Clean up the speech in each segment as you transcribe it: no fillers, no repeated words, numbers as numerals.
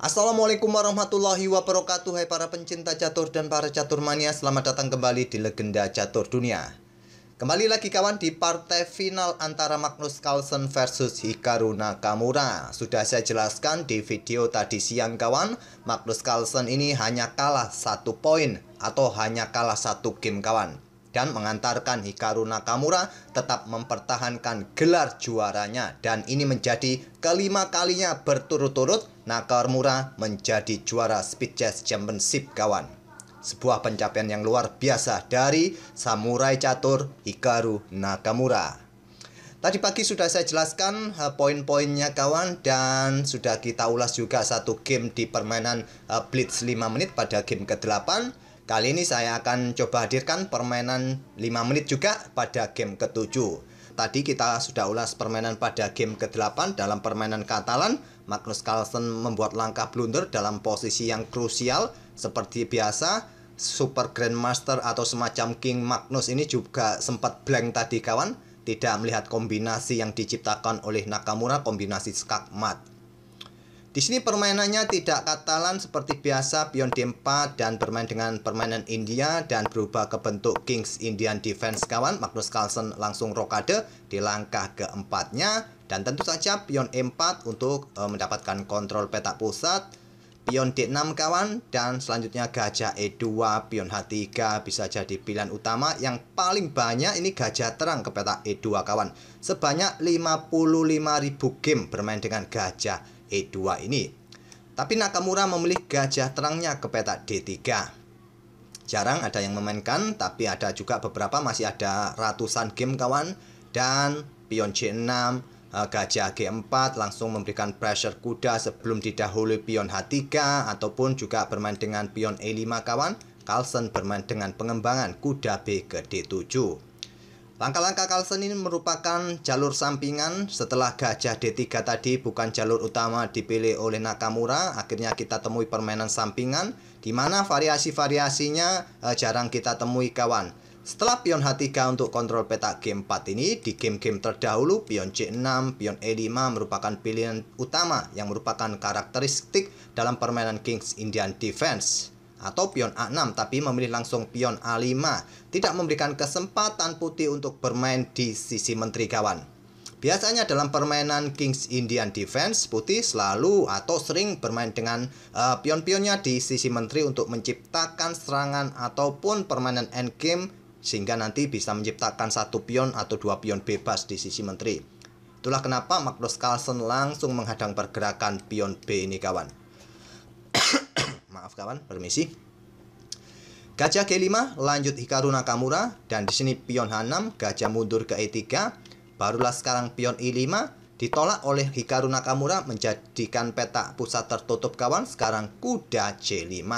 Assalamualaikum warahmatullahi wabarakatuh. Hai para pencinta catur dan para catur mania, selamat datang kembali di Legenda Catur Dunia. Kembali lagi kawan di partai final antara Magnus Carlsen versus Hikaru Nakamura. Sudah saya jelaskan di video tadi siang kawan, Magnus Carlsen ini hanya kalah 1 poin atau hanya kalah 1 game kawan, dan mengantarkan Hikaru Nakamura tetap mempertahankan gelar juaranya. Dan ini menjadi kelima kalinya berturut-turut Nakamura menjadi juara Speed Chess Championship kawan. Sebuah pencapaian yang luar biasa dari samurai catur Hikaru Nakamura. Tadi pagi sudah saya jelaskan poin-poinnya kawan, dan sudah kita ulas juga satu game di permainan Blitz 5 menit pada game ke-8. Kali ini saya akan coba hadirkan permainan 5 menit juga pada game ke-7. Tadi kita sudah ulas permainan pada game ke-8. Dalam permainan Katalan, Magnus Carlsen membuat langkah blunder dalam posisi yang krusial. Seperti biasa, Super Grandmaster atau semacam King Magnus ini juga sempat blank tadi kawan. Tidak melihat kombinasi yang diciptakan oleh Nakamura, kombinasi skakmat. Di sini permainannya tidak Katalan seperti biasa, pion D4 dan bermain dengan permainan India dan berubah ke bentuk King's Indian Defense kawan. Magnus Carlsen langsung rokade di langkah keempatnya, dan tentu saja pion E4 untuk mendapatkan kontrol petak pusat. Pion D6 kawan, dan selanjutnya gajah E2, pion H3 bisa jadi pilihan utama. Yang paling banyak ini gajah terang ke petak E2 kawan. Sebanyak 55.000 game bermain dengan gajah E2 ini. Tapi Nakamura memilih gajah terangnya ke petak D3. Jarang ada yang memainkan, tapi ada juga beberapa, masih ada ratusan game kawan. Dan pion C6, gajah G4 langsung memberikan pressure kuda sebelum didahului pion H3, ataupun juga bermain dengan pion E5 kawan. Carlsen bermain dengan pengembangan kuda B ke D7. Langkah-langkah Carlsen ini merupakan jalur sampingan. Setelah gajah D3 tadi bukan jalur utama dipilih oleh Nakamura, akhirnya kita temui permainan sampingan, di mana variasi-variasinya jarang kita temui kawan. Setelah pion H3 untuk kontrol petak G4 ini, di game-game terdahulu pion C6, pion E5 merupakan pilihan utama yang merupakan karakteristik dalam permainan King's Indian Defense. Atau pion A6 tapi memilih langsung pion A5, tidak memberikan kesempatan putih untuk bermain di sisi menteri kawan. Biasanya dalam permainan King's Indian Defense, putih selalu atau sering bermain dengan pion-pionnya di sisi menteri untuk menciptakan serangan ataupun permainan endgame, sehingga nanti bisa menciptakan satu pion atau dua pion bebas di sisi menteri. Itulah kenapa Magnus Carlsen langsung menghadang pergerakan pion B ini kawan. Maaf kawan, permisi. Gajah G5 lanjut Hikaru Nakamura, dan di sini pion H6, gajah mundur ke E3. Barulah sekarang pion I5 ditolak oleh Hikaru Nakamura menjadikan petak pusat tertutup kawan. Sekarang kuda C5.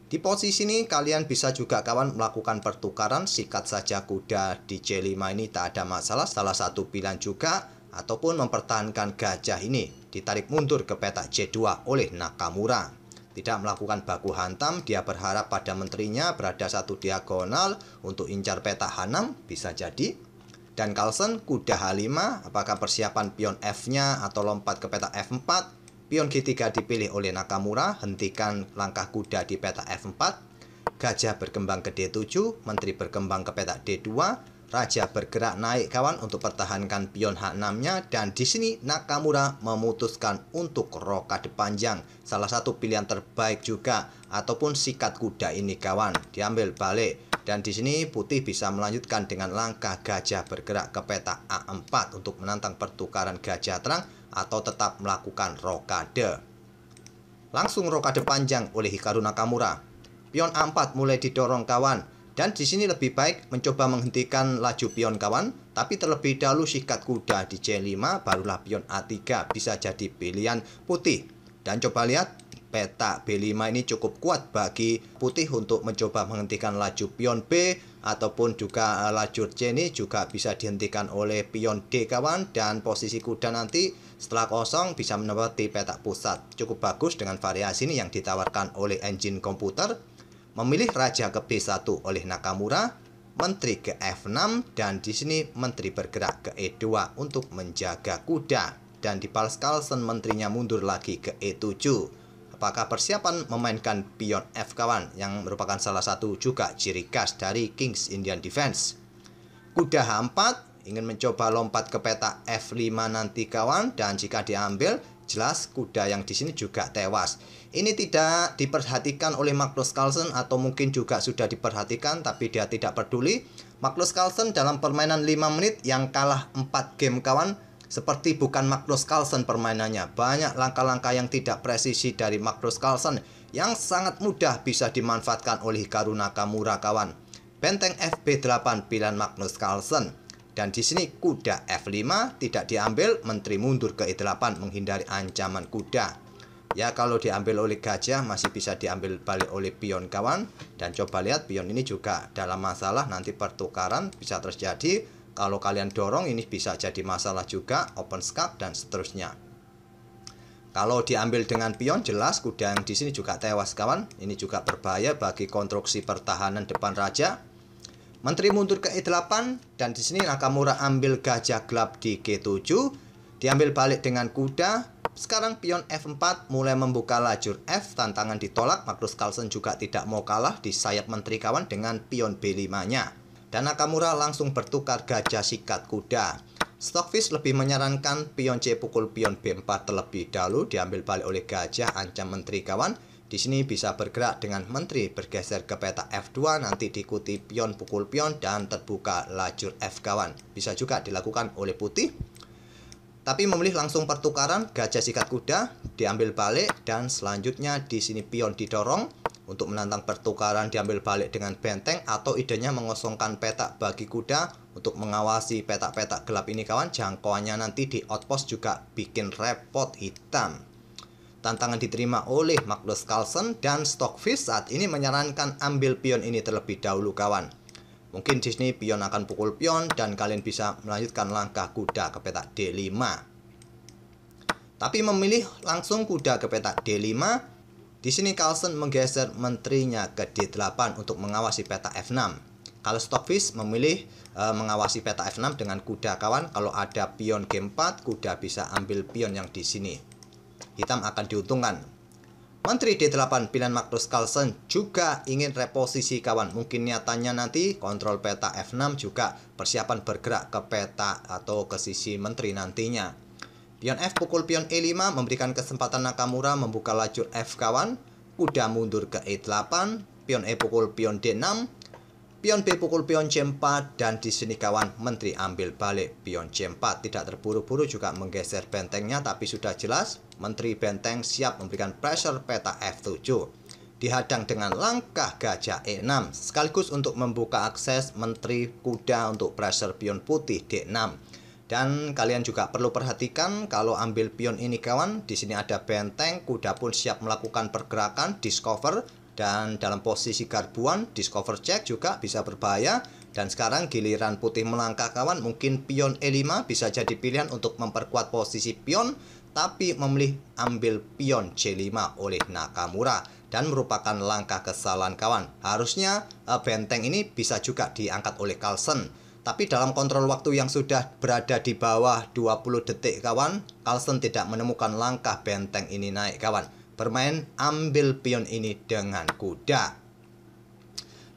Di posisi ini kalian bisa juga kawan melakukan pertukaran, sikat saja kuda di C5 ini tak ada masalah, salah satu pilihan juga, ataupun mempertahankan gajah ini ditarik mundur ke petak C2 oleh Nakamura. Tidak melakukan baku hantam, dia berharap pada menterinya berada satu diagonal untuk incar petak H6, bisa jadi. Dan Carlsen kuda H5, apakah persiapan pion F-nya atau lompat ke petak F4? Pion G3 dipilih oleh Nakamura, hentikan langkah kuda di petak F4. Gajah berkembang ke D7, menteri berkembang ke petak D2. Raja bergerak naik kawan untuk pertahankan pion H6-nya, dan di sini Nakamura memutuskan untuk rokade panjang. Salah satu pilihan terbaik juga, ataupun sikat kuda ini kawan, diambil balik. Dan di sini putih bisa melanjutkan dengan langkah gajah bergerak ke petak A4 untuk menantang pertukaran gajah terang atau tetap melakukan rokade. Langsung rokade panjang oleh Hikaru Nakamura. Pion A4 mulai didorong kawan. Dan di sini lebih baik mencoba menghentikan laju pion kawan, tapi terlebih dahulu sikat kuda di C5, barulah pion A3 bisa jadi pilihan putih. Dan coba lihat, petak B5 ini cukup kuat bagi putih untuk mencoba menghentikan laju pion B, ataupun juga lajur C ini juga bisa dihentikan oleh pion D kawan. Dan posisi kuda nanti setelah kosong bisa menempati petak pusat. Cukup bagus dengan variasi ini yang ditawarkan oleh engine komputer. Memilih raja ke B1 oleh Nakamura, menteri ke F6, dan di sini menteri bergerak ke E2 untuk menjaga kuda. Dan dibalas Carlsen menterinya mundur lagi ke E7. Apakah persiapan memainkan pion F kawan, yang merupakan salah satu juga ciri khas dari Kings Indian Defense. Kuda H4 ingin mencoba lompat ke peta F5 nanti kawan, dan jika diambil jelas kuda yang di sini juga tewas. Ini tidak diperhatikan oleh Magnus Carlsen, atau mungkin juga sudah diperhatikan tapi dia tidak peduli. Magnus Carlsen dalam permainan 5 menit yang kalah 4 game kawan, seperti bukan Magnus Carlsen permainannya. Banyak langkah-langkah yang tidak presisi dari Magnus Carlsen yang sangat mudah bisa dimanfaatkan oleh Hikaru Nakamura kawan. Benteng FB8 pilihan Magnus Carlsen. Dan di sini kuda F5 tidak diambil, menteri mundur ke E8 menghindari ancaman kuda. Ya, kalau diambil oleh gajah masih bisa diambil balik oleh pion kawan. Dan coba lihat pion ini juga dalam masalah, nanti pertukaran bisa terjadi. Kalau kalian dorong ini bisa jadi masalah juga, open skak dan seterusnya. Kalau diambil dengan pion jelas kuda yang di sini juga tewas kawan. Ini juga berbahaya bagi konstruksi pertahanan depan raja. Menteri mundur ke E8 dan di sini Nakamura ambil gajah gelap di G7, diambil balik dengan kuda. Sekarang pion F4 mulai membuka lajur F, tantangan ditolak. Magnus Carlsen juga tidak mau kalah di sayap menteri kawan dengan pion B5-nya. Dan Nakamura langsung bertukar gajah sikat kuda. Stockfish lebih menyarankan pion C pukul pion B4 terlebih dahulu, diambil balik oleh gajah ancam menteri kawan. Di sini bisa bergerak dengan menteri bergeser ke peta F2, nanti diikuti pion pukul pion dan terbuka lajur F kawan. Bisa juga dilakukan oleh putih. Tapi memilih langsung pertukaran gajah sikat kuda, diambil balik, dan selanjutnya di sini pion didorong untuk menantang pertukaran, diambil balik dengan benteng, atau idenya mengosongkan petak bagi kuda untuk mengawasi petak-petak gelap ini kawan. Jangkauannya nanti di outpost juga bikin repot hitam. Tantangan diterima oleh Magnus Carlsen dan Stockfish saat ini menyarankan ambil pion ini terlebih dahulu kawan. Mungkin di sini pion akan pukul pion dan kalian bisa melanjutkan langkah kuda ke petak D5. Tapi memilih langsung kuda ke petak D5. Di sini Carlsen menggeser menterinya ke D8 untuk mengawasi peta F6. Kalau Stockfish memilih mengawasi peta F6 dengan kuda kawan. Kalau ada pion G4, kuda bisa ambil pion yang di sini. Hitam akan diuntungkan. Menteri D8 pilihan Magnus Carlsen juga ingin reposisi kawan. Mungkin niatannya nanti kontrol peta F6 juga persiapan bergerak ke peta atau ke sisi menteri nantinya. Pion F pukul pion E5 memberikan kesempatan Nakamura membuka lajur F kawan. Kuda mundur ke E8, pion E pukul pion D6, pion B pukul pion C4, dan di sini kawan menteri ambil balik pion C4. Tidak terburu-buru juga menggeser bentengnya, tapi sudah jelas menteri benteng siap memberikan pressure peta F7. Dihadang dengan langkah gajah E6 sekaligus untuk membuka akses menteri kuda untuk pressure pion putih D6. Dan kalian juga perlu perhatikan kalau ambil pion ini kawan, di sini ada benteng, kuda pun siap melakukan pergerakan discover. Dan dalam posisi garbuan, discover check juga bisa berbahaya. Dan sekarang giliran putih melangkah kawan, mungkin pion E5 bisa jadi pilihan untuk memperkuat posisi pion. Tapi memilih ambil pion C5 oleh Nakamura. Dan merupakan langkah kesalahan kawan. Harusnya benteng ini bisa juga diangkat oleh Carlsen. Tapi dalam kontrol waktu yang sudah berada di bawah 20 detik kawan, Carlsen tidak menemukan langkah benteng ini naik kawan. Bermain ambil pion ini dengan kuda.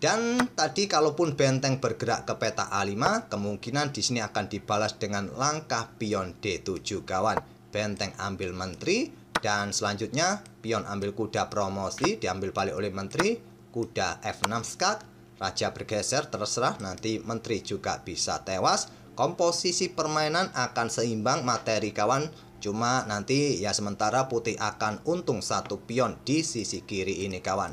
Dan tadi kalaupun benteng bergerak ke peta A5, kemungkinan di sini akan dibalas dengan langkah pion D7 kawan. Benteng ambil menteri dan selanjutnya pion ambil kuda promosi, diambil balik oleh menteri. Kuda F6 skak, raja bergeser, terserah, nanti menteri juga bisa tewas. Komposisi permainan akan seimbang materi kawan. Cuma nanti ya sementara putih akan untung satu pion di sisi kiri ini kawan.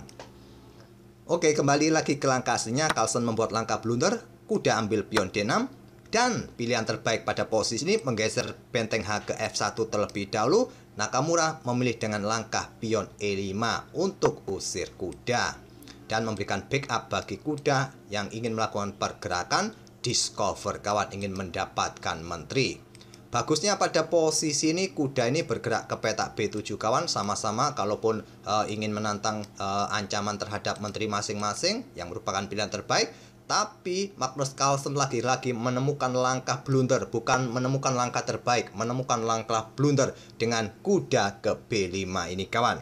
Oke, kembali lagi ke langkah aslinya. Carlsen membuat langkah blunder, kuda ambil pion D6. Dan pilihan terbaik pada posisi ini menggeser benteng H ke F1 terlebih dahulu. Nakamura memilih dengan langkah pion E5 untuk usir kuda. Dan memberikan backup bagi kuda yang ingin melakukan pergerakan discover kawan, ingin mendapatkan menteri. Bagusnya pada posisi ini kuda ini bergerak ke petak B7 kawan, sama-sama kalaupun ingin menantang ancaman terhadap menteri masing-masing yang merupakan pilihan terbaik. Tapi Magnus Carlsen lagi-lagi menemukan langkah blunder, bukan menemukan langkah terbaik, menemukan langkah blunder dengan kuda ke B5 ini kawan.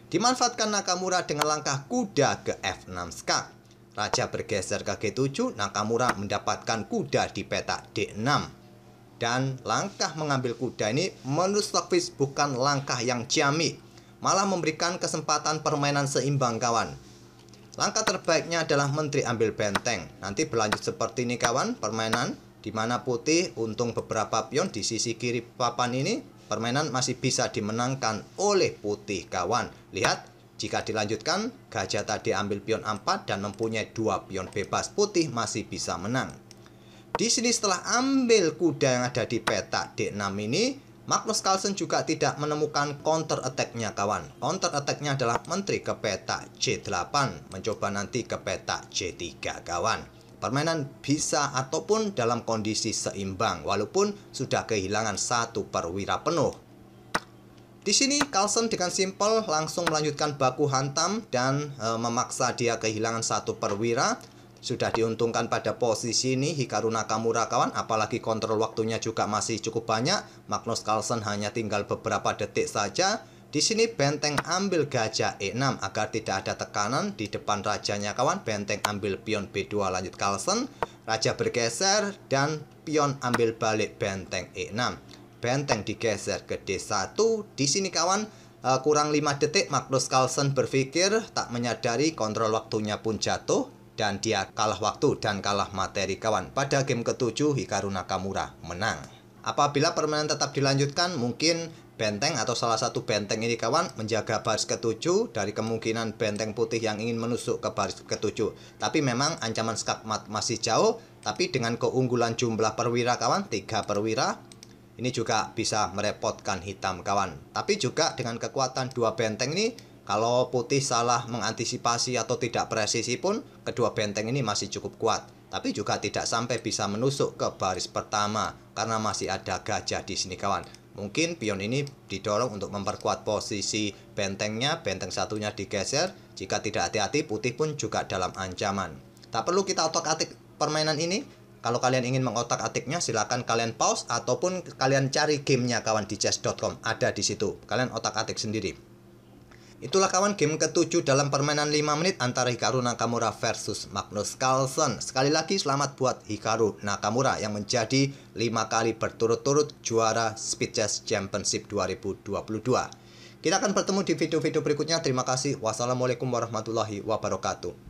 Dimanfaatkan Nakamura dengan langkah kuda ke F6 skak. Raja bergeser ke G7, Nakamura mendapatkan kuda di petak D6. Dan langkah mengambil kuda ini menurut Stockfish bukan langkah yang ciamik, malah memberikan kesempatan permainan seimbang kawan. Langkah terbaiknya adalah menteri ambil benteng. Nanti berlanjut seperti ini kawan, permainan di mana putih untung beberapa pion di sisi kiri papan ini. Permainan masih bisa dimenangkan oleh putih kawan. Lihat, jika dilanjutkan, gajah tadi ambil pion A4 dan mempunyai 2 pion bebas, putih masih bisa menang. Di sini setelah ambil kuda yang ada di petak D6 ini, Magnus Carlsen juga tidak menemukan counter attack-nya kawan. Counter attack-nya adalah menteri ke petak C8, mencoba nanti ke petak C3 kawan. Permainan bisa ataupun dalam kondisi seimbang walaupun sudah kehilangan 1 perwira penuh. Di sini Carlsen dengan simpel langsung melanjutkan baku hantam dan memaksa dia kehilangan 1 perwira. Sudah diuntungkan pada posisi ini Hikaru Nakamura kawan, apalagi kontrol waktunya juga masih cukup banyak. Magnus Carlsen hanya tinggal beberapa detik saja. Di sini benteng ambil gajah E6 agar tidak ada tekanan di depan rajanya kawan. Benteng ambil pion B2 lanjut Carlsen. Raja bergeser dan pion ambil balik benteng E6. Benteng digeser ke D1. Di sini kawan, kurang 5 detik Magnus Carlsen berpikir, tak menyadari kontrol waktunya pun jatuh. Dan dia kalah waktu dan kalah materi kawan. Pada game ke-7 Hikaru Nakamura menang. Apabila permainan tetap dilanjutkan, mungkin benteng atau salah satu benteng ini kawan menjaga baris ke-7 dari kemungkinan benteng putih yang ingin menusuk ke baris ke-7. Tapi memang ancaman skakmat masih jauh. Tapi dengan keunggulan jumlah perwira kawan, 3 perwira, ini juga bisa merepotkan hitam kawan. Tapi juga dengan kekuatan 2 benteng ini, kalau putih salah mengantisipasi atau tidak presisi pun, kedua benteng ini masih cukup kuat. Tapi juga tidak sampai bisa menusuk ke baris pertama, karena masih ada gajah di sini kawan. Mungkin pion ini didorong untuk memperkuat posisi bentengnya, benteng satunya digeser. Jika tidak hati-hati, putih pun juga dalam ancaman. Tak perlu kita otak-atik permainan ini. Kalau kalian ingin mengotak-atiknya, silakan kalian pause ataupun kalian cari gamenya kawan di chess.com. Ada di situ. Kalian otak-atik sendiri. Itulah kawan game ke-7 dalam permainan 5 menit antara Hikaru Nakamura versus Magnus Carlsen. Sekali lagi selamat buat Hikaru Nakamura yang menjadi 5 kali berturut-turut juara Speed Chess Championship 2022. Kita akan bertemu di video-video berikutnya. Terima kasih. Wassalamualaikum warahmatullahi wabarakatuh.